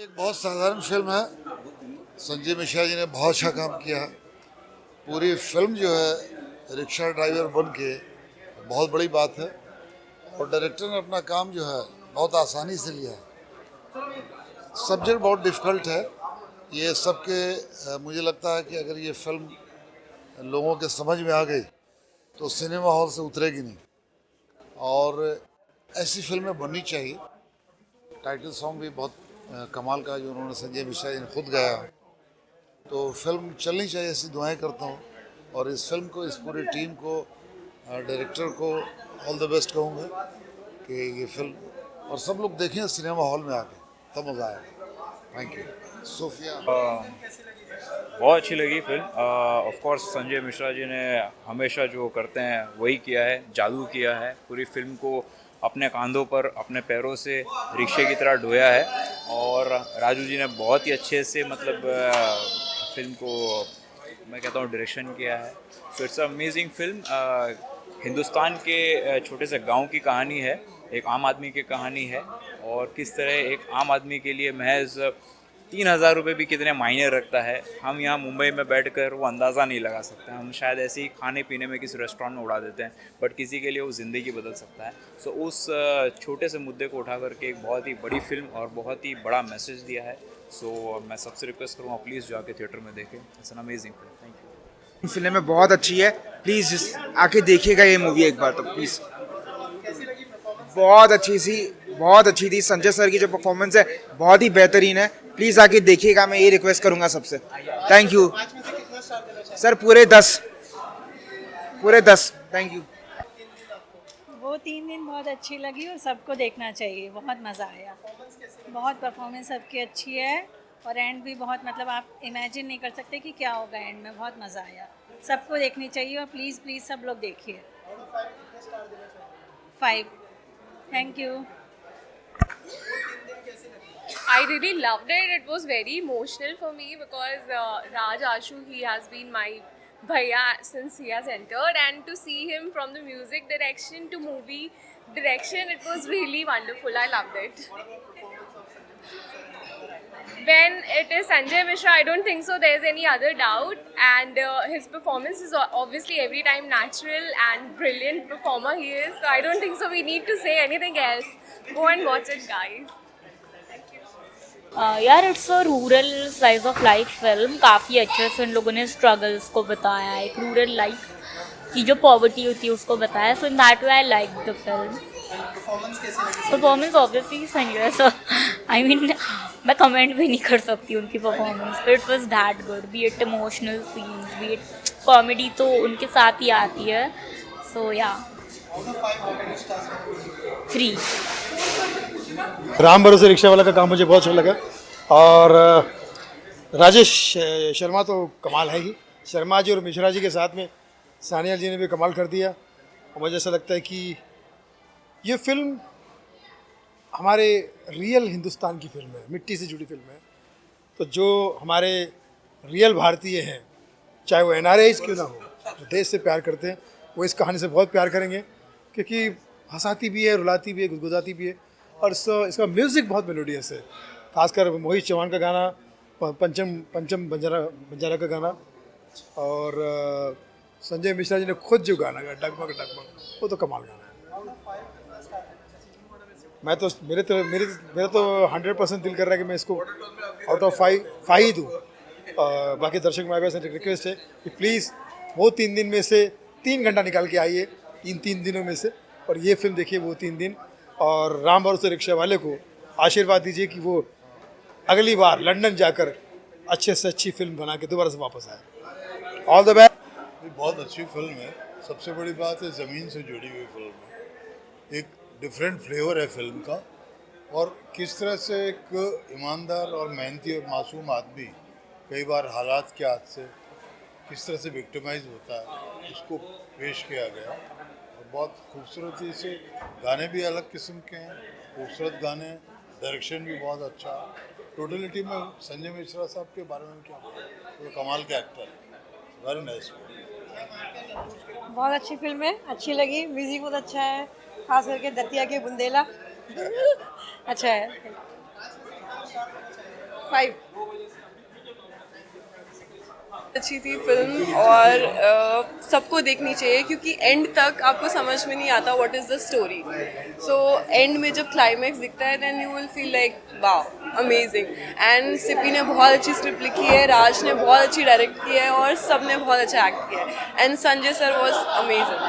एक बहुत साधारण फिल्म है। संजय मिश्रा जी ने बहुत अच्छा काम किया। पूरी फिल्म जो है रिक्शा ड्राइवर बन के, बहुत बड़ी बात है। और डायरेक्टर ने अपना काम जो है बहुत आसानी से लिया है। सब्जेक्ट बहुत डिफ़िकल्ट है। ये सबके मुझे लगता है कि अगर ये फिल्म लोगों के समझ में आ गई तो सिनेमा हॉल से उतरेगी नहीं। और ऐसी फिल्में बननी चाहिए। टाइटल सॉन्ग भी बहुत कमाल का जो उन्होंने संजय मिश्रा जी ने खुद गाया। तो फिल्म चलनी चाहिए, ऐसी दुआएं करता हूँ। और इस फिल्म को, इस पूरी टीम को, डायरेक्टर को ऑल द बेस्ट कहूँगा कि ये फिल्म और सब लोग देखें सिनेमा हॉल में आके, तब मज़ा आएगा। Thank you. सोफिया बहुत अच्छी लगी film. Of course Sanjay Mishra ji ने हमेशा जो करते हैं वही किया है, जादू किया है। पूरी फिल्म को अपने कंधों पर, अपने पैरों से रिक्शे की तरह ढोया है। और राजू जी ने बहुत ही अच्छे से फिल्म को, मैं कहता हूँ, डायरेक्शन किया है। तो इट्स अमेजिंग फिल्म। हिंदुस्तान के छोटे से गांव की कहानी है, एक आम आदमी की कहानी है। और किस तरह एक आम आदमी के लिए महज 3,000 रुपये भी कितने मायने रखता है, हम यहाँ मुंबई में बैठकर वो अंदाज़ा नहीं लगा सकते। हम शायद ऐसे ही खाने पीने में किसी रेस्टोरेंट में उड़ा देते हैं, बट किसी के लिए वो ज़िंदगी बदल सकता है। सो उस छोटे से मुद्दे को उठा करके एक बहुत ही बड़ी फिल्म और बहुत ही बड़ा मैसेज दिया है। सो मैं सबसे रिक्वेस्ट करूँगा, प्लीज़ जाके थिएटर में देखें। It's an amazing film. Thank you. Film में बहुत अच्छी है, प्लीज़ आके देखिएगा ये मूवी एक बार तो प्लीज़। बहुत अच्छी थी। संजय सर की जो परफॉर्मेंस है बहुत ही बेहतरीन है। प्लीज़ आके देखिएगा, मैं ये रिक्वेस्ट करूंगा सबसे। Thank you sir. पूरे 10। Thank you. वो 3 दिन बहुत अच्छी लगी और सबको देखना चाहिए, बहुत मज़ा आया। बहुत परफॉर्मेंस सबकी अच्छी है और एंड भी बहुत, मतलब आप इमेजिन नहीं कर सकते कि क्या होगा एंड में। बहुत मज़ा आया, सबको देखनी चाहिए और प्लीज़ प्लीज़ सब लोग देखिए। 5। Thank you. I really loved it. It was very emotional for me because Raj Ashu, he has been my bhaiya since he has entered, and to see him from the music direction to movie direction, it was really wonderful. I loved it. When it is Sanjay Mishra, I don't think so there's any other doubt, and his performance is obviously every time natural and brilliant performer he is. So I don't think so we need to say anything else. Go and watch it, guys. यार it's a rural slice of life film. काफ़ी अच्छे से इन लोगों ने struggles को बताया है, एक रूरल लाइफ की जो पॉवर्टी होती है उसको बताया। So in that way I like the film. Performance obviously Sanjay sir, I mean मैं कमेंट भी नहीं कर सकती उनकी परफॉर्मेंस पर। It was that good, be it emotional scenes, be it comedy, तो उनके साथ ही आती है। सो या 3। राम भरोसे रिक्शा वाला का काम मुझे बहुत अच्छा लगा। और राजेश शर्मा तो कमाल है ही। शर्मा जी और मिश्रा जी के साथ में सानिया जी ने भी कमाल कर दिया। और मुझे ऐसा लगता है कि ये फिल्म हमारे रियल हिंदुस्तान की फिल्म है, मिट्टी से जुड़ी फिल्म है। तो जो हमारे रियल भारतीय हैं, चाहे वो NRIs क्यों ना हो, जो देश से प्यार करते हैं, वो इस कहानी से बहुत प्यार करेंगे, क्योंकि हंसाती भी है, रुलाती भी है, गुदगुदाती भी है। और इसका म्यूज़िक बहुत मेलोडियस है। खासकर मोहित चौहान का गाना, पंचम बंजारा का गाना, और संजय मिश्रा जी ने खुद जो गाना गाया, डगमग डगमग, वो तो कमाल गाना है। मेरा तो 100% दिल कर रहा है कि मैं इसको आउट ऑफ 5 ही दूँ। बाकी दर्शक भाई से रिक्वेस्ट है कि प्लीज़ वो 3 दिन में से 3 घंटा निकाल के आइए, इन 3 दिनों में से, और ये फिल्म देखिए वो 3 दिन। और राम भरोसे रिक्शा वाले को आशीर्वाद दीजिए कि वो अगली बार लंदन जाकर अच्छे से अच्छी फिल्म बना के दोबारा से वापस आए। All the best. बहुत अच्छी फिल्म है। सबसे बड़ी बात है ज़मीन से जुड़ी हुई फिल्म है। एक डिफरेंट फ्लेवर है फिल्म का। और किस तरह से एक ईमानदार और मेहनती और मासूम आदमी कई बार हालात के हाथ से किस तरह से विक्टिमाइज होता है, उसको पेश किया गया। और बहुत खूबसूरती से, गाने भी अलग किस्म के हैं, खूबसूरत गाने, डायरेक्शन भी बहुत अच्छा। टोटलिटी में संजय मिश्रा साहब के बारे में क्या, वो कमाल के एक्टर है। Very nice. बहुत अच्छी फिल्म है, अच्छी लगी। म्यूजिक बहुत अच्छा है, खास करके दतिया के बुंदेला अच्छा है। 5 अच्छी थी फिल्म और सबको देखनी चाहिए क्योंकि एंड तक आपको समझ में नहीं आता what is the story. So end में जब क्लाइमैक्स दिखता है then you will feel like wow amazing. And सिपी ने बहुत अच्छी स्क्रिप्ट लिखी है, राज ने बहुत अच्छी डायरेक्ट की है और सब ने बहुत अच्छा एक्ट किया है. And Sanjay sir was amazing.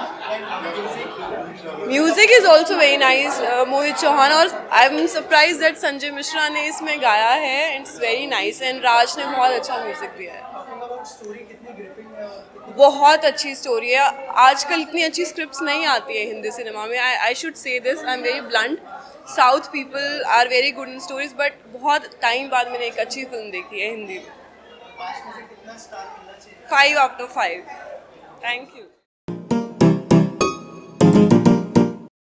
Music is also very nice. Mohit Chauhan और I am surprise that Sanjay Mishra ने इसमें गाया है. It's very nice. And Raj ने बहुत अच्छा म्यूजिक दिया है. बहुत अच्छी स्टोरी है. आजकल इतनी अच्छी स्क्रिप्ट्स नहीं आती है हिंदी सिनेमा में. I should say this, I am very blunt. South people are very good in stories but बहुत टाइम बाद मैंने एक अच्छी फिल्म देखी है हिंदी में. 5 out of 5. Thank you.